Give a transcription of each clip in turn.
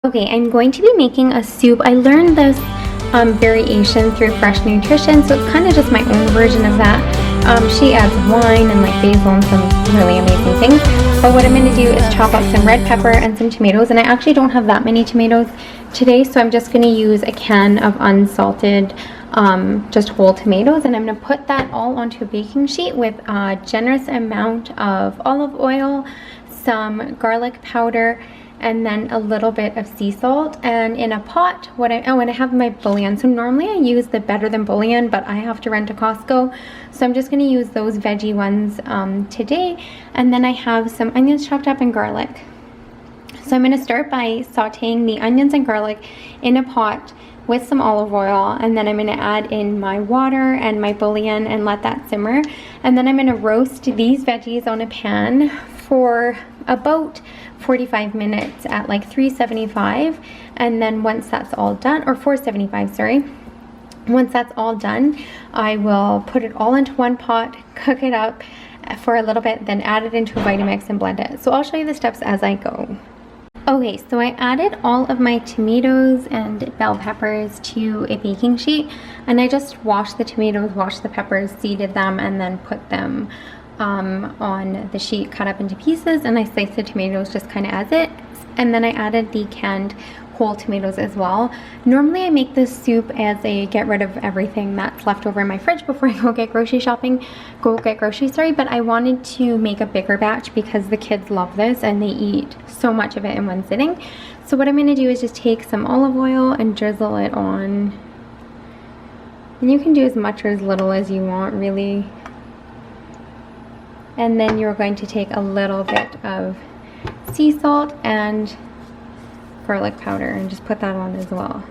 Okay, I'm going to be making a soup. I learned this variation through Fresh Nutrition, so it's kind of just my own version of that. She adds wine and like basil and some really amazing things. But what I'm going to do is chop up some red pepper and some tomatoes, and I actually don't have that many tomatoes today, so I'm just going to use a can of unsalted just whole tomatoes, and I'm going to put that all onto a baking sheet with a generous amount of olive oil, some garlic powder, and then a little bit of sea salt. And in a pot, and I have my bouillon. So normally I use the Better Than bouillon, but I have to run to Costco, so I'm just going to use those veggie ones today. And then I have some onions chopped up and garlic. So I'm going to start by sauteing the onions and garlic in a pot with some olive oil, and then I'm going to add in my water and my bouillon and let that simmer. And then I'm going to roast these veggies on a pan for about 45 minutes at like 375, and then once that's all done, or 475, sorry. Once that's all done, I will put it all into one pot, cook it up for a little bit, then add it into a vitamix and blend it. So I'll show you the steps as I go. Okay, so I added all of my tomatoes and bell peppers to a baking sheet, and I just washed the tomatoes, washed the peppers, seeded them, and then put them on the sheet cut up into pieces, and I sliced the tomatoes just kind of as it, and then I added the canned whole tomatoes as well. Normally I make this soup as a get rid of everything that's left over in my fridge before I go get groceries, but I wanted to make a bigger batch because the kids love this and they eat so much of it in one sitting. So what I'm going to do is just take some olive oil and drizzle it on, and you can do as much or as little as you want, really. And then you're going to take a little bit of sea salt and garlic powder and just put that on as well.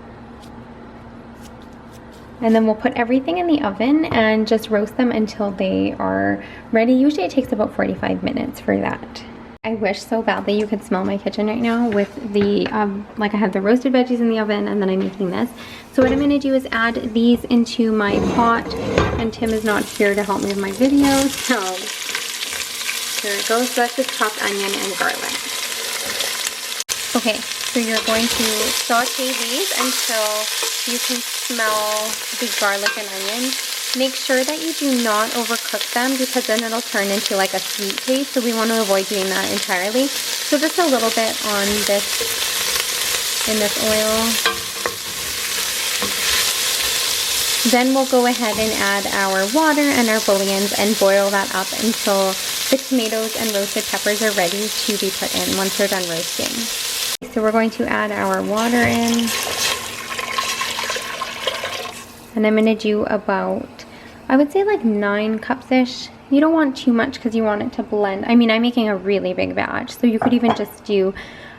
And then we'll put everything in the oven and just roast them until they are ready. Usually it takes about 45 minutes for that. I wish so badly you could smell my kitchen right now with the, like I have the roasted veggies in the oven, and then I'm making this. So what I'm going to do is add these into my pot, and Tim is not here to help me with my video, so there it goes. So that's just chopped onion and garlic. Okay, so you're going to saute these until you can smell the garlic and onion. Make sure that you do not overcook them because then it'll turn into like a sweet paste, so we want to avoid doing that entirely. So just a little bit on this, in this oil. Then we'll go ahead and add our water and our bouillons and boil that up until the tomatoes and roasted peppers are ready to be put in once they're done roasting. So we're going to add our water in. And I'm going to do about, I would say like 9 cups-ish. You don't want too much because you want it to blend. I mean, I'm making a really big batch, so you could even just do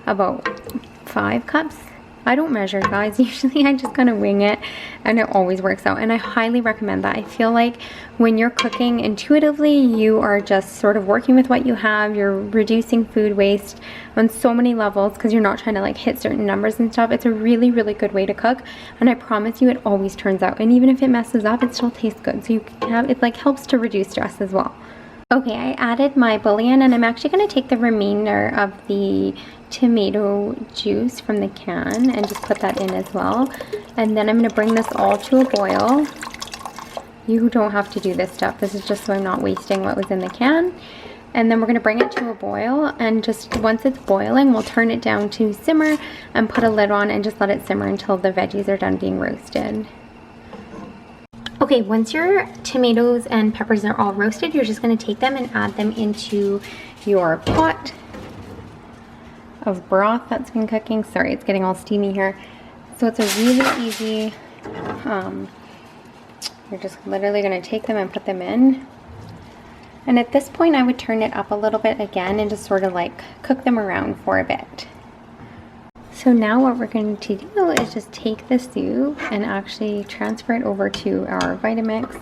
about 5 cups. I don't measure, guys. Usually I just kind of wing it, and it always works out, and I highly recommend that. I feel like when you're cooking intuitively, you are just sort of working with what you have. You're reducing food waste on so many levels because you're not trying to like hit certain numbers and stuff. It's a really, really good way to cook, and I promise you it always turns out. And even if it messes up, it still tastes good. So you can have, it like helps to reduce stress as well. Okay, I added my bouillon, and I'm actually going to take the remainder of the tomato juice from the can and just put that in as well. And then I'm going to bring this all to a boil. You don't have to do this stuff. This is just so I'm not wasting what was in the can. And then we're going to bring it to a boil, and just once it's boiling, we'll turn it down to simmer and put a lid on and just let it simmer until the veggies are done being roasted. Okay, once your tomatoes and peppers are all roasted, you're just going to take them and add them into your pot of broth that's been cooking. Sorry, it's getting all steamy here. So it's a really easy, you're just literally going to take them and put them in. And at this point, I would turn it up a little bit again and just sort of like cook them around for a bit. So now what we're going to do is just take the soup and actually transfer it over to our Vitamix.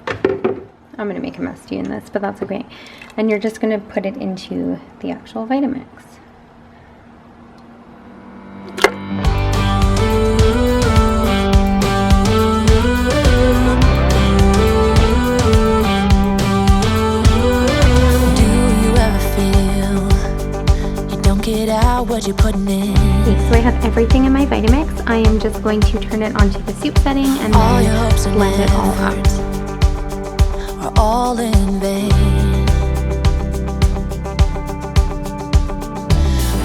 I'm going to make a mess doing this, but that's okay. And you're just going to put it into the actual Vitamix. What you putting in? Okay, So I have everything in my Vitamix. I am just going to turn it onto the soup setting and then blend it all up. Are all in vain.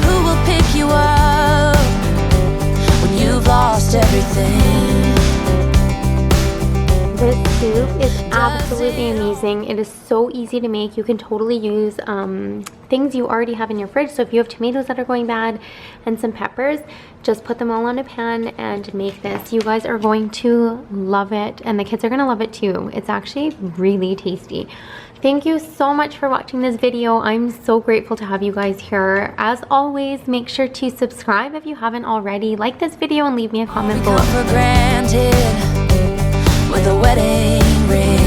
Who will pick you up when you've lost everything? This soup is absolutely amazing. It is so easy to make. You can totally use things you already have in your fridge. So if you have tomatoes that are going bad and some peppers, just put them all on a pan and make this. You guys are going to love it, and the kids are going to love it too. It's actually really tasty. Thank you so much for watching this video. I'm so grateful to have you guys here. As always, make sure to subscribe if you haven't already. Like this video and leave me a comment below. For granted with a wedding ring.